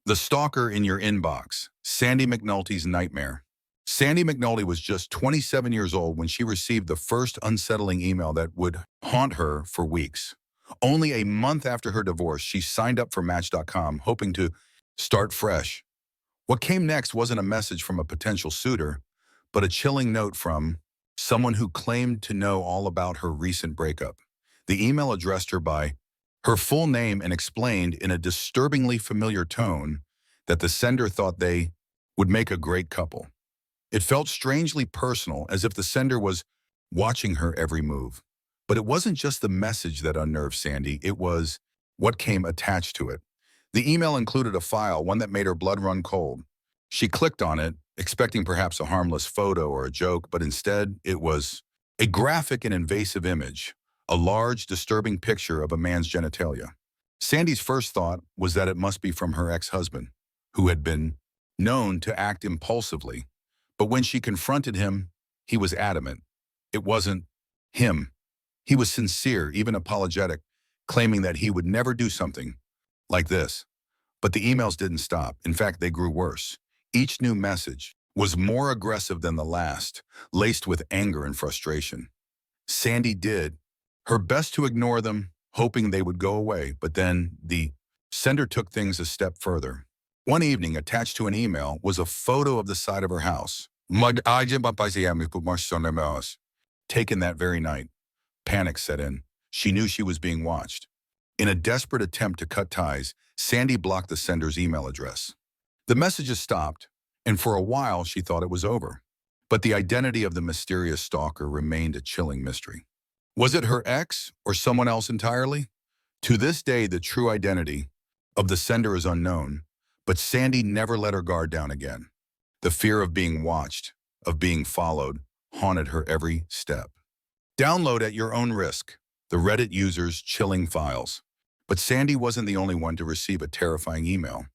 The Stalker in Your Inbox, Sandy McNulty's Nightmare. Sandy McNulty was just 27 years old when she received the first unsettling email that would haunt her for weeks. Only a month after her divorce, she signed up for Match.com, hoping to start fresh. What came next wasn't a message from a potential suitor, but a chilling note from someone who claimed to know all about her recent breakup. The email addressed her by her full name and explained in a disturbingly familiar tone that the sender thought they would make a great couple. It felt strangely personal, as if the sender was watching her every move. But it wasn't just the message that unnerved Sandy, it was what came attached to it. The email included a file, one that made her blood run cold. She clicked on it, expecting perhaps a harmless photo or a joke, but instead it was a graphic and invasive image, a large, disturbing picture of a man's genitalia. Sandy's first thought was that it must be from her ex-husband, who had been known to act impulsively. But when she confronted him, he was adamant. It wasn't him. He was sincere, even apologetic, claiming that he would never do something like this. But the emails didn't stop. In fact, they grew worse. Each new message was more aggressive than the last, laced with anger and frustration. Sandy did her best to ignore them, hoping they would go away, but then the sender took things a step further. One evening, attached to an email, was a photo of the side of her house. Taken that very night. Panic set in. She knew she was being watched. In a desperate attempt to cut ties, Sandy blocked the sender's email address. The messages stopped, and for a while she thought it was over. But the identity of the mysterious stalker remained a chilling mystery. Was it her ex or someone else entirely? To this day, the true identity of the sender is unknown, but Sandy never let her guard down again. The fear of being watched, of being followed, haunted her every step. Download at your own risk the Reddit user's chilling files. But Sandy wasn't the only one to receive a terrifying email.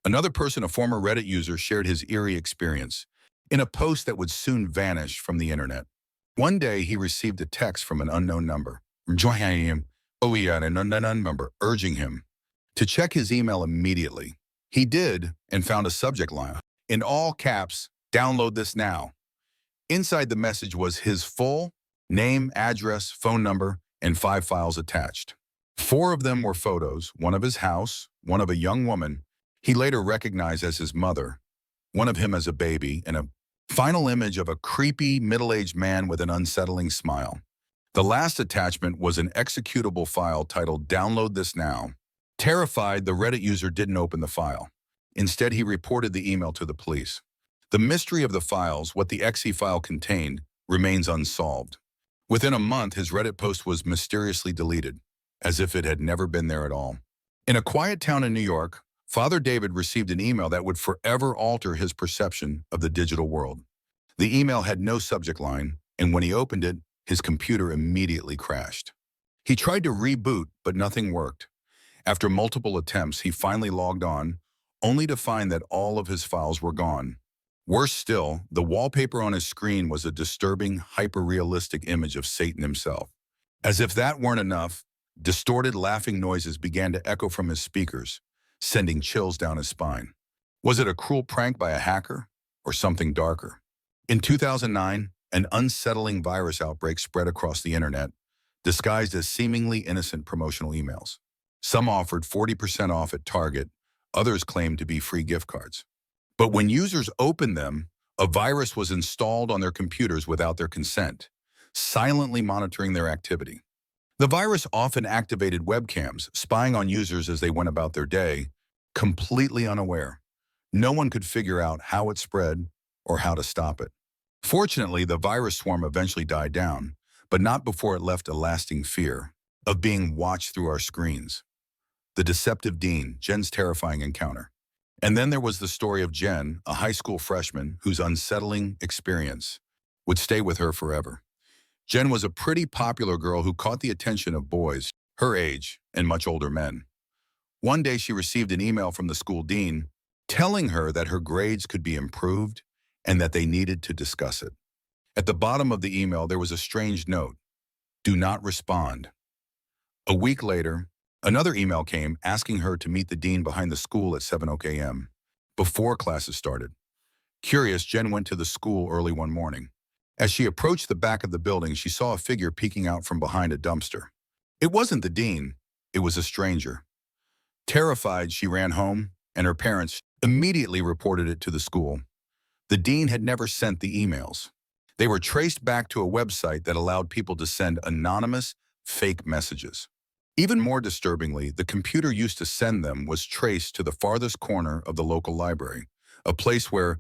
Another person, a former Reddit user, shared his eerie experience in a post that would soon vanish from the internet. One day, he received a text from an unknown number, urging him to check his email immediately. He did, and found a subject line. In all caps, download this now. Inside the message was his full name, address, phone number, and 5 files attached. 4 of them were photos, one of his house, one of a young woman he later recognized as his mother, one of him as a baby, and a final image of a creepy, middle-aged man with an unsettling smile. The last attachment was an executable file titled "Download This Now." Terrified, the Reddit user didn't open the file. Instead, he reported the email to the police. The mystery of the files, what the exe file contained, remains unsolved. Within a month, his Reddit post was mysteriously deleted, as if it had never been there at all. In a quiet town in New York, Father David received an email that would forever alter his perception of the digital world. The email had no subject line, and when he opened it, his computer immediately crashed. He tried to reboot, but nothing worked. After multiple attempts, he finally logged on, only to find that all of his files were gone. Worse still, the wallpaper on his screen was a disturbing, hyper-realistic image of Satan himself. As if that weren't enough, distorted laughing noises began to echo from his speakers, sending chills down his spine. Was it a cruel prank by a hacker, or something darker? In 2009, an unsettling virus outbreak spread across the internet, disguised as seemingly innocent promotional emails. Some offered 40% off at Target, others claimed to be free gift cards. But when users opened them, a virus was installed on their computers without their consent, silently monitoring their activity. The virus often activated webcams, spying on users as they went about their day, completely unaware. No one could figure out how it spread or how to stop it. Fortunately, the virus swarm eventually died down, but not before it left a lasting fear of being watched through our screens. The deceptive Dean, Jen's terrifying encounter. And then there was the story of Jen, a high school freshman whose unsettling experience would stay with her forever. Jen was a pretty popular girl who caught the attention of boys her age and much older men. One day she received an email from the school dean telling her that her grades could be improved and that they needed to discuss it. At the bottom of the email, there was a strange note: "Do not respond." A week later, Another email came asking her to meet the dean behind the school at 7 a.m. before classes started. Curious, Jen went to the school early one morning. As she approached the back of the building, she saw a figure peeking out from behind a dumpster. It wasn't the dean, it was a stranger. Terrified, she ran home, and her parents immediately reported it to the school. The dean had never sent the emails. They were traced back to a website that allowed people to send anonymous, fake messages. Even more disturbingly, the computer used to send them was traced to the farthest corner of the local library, a place where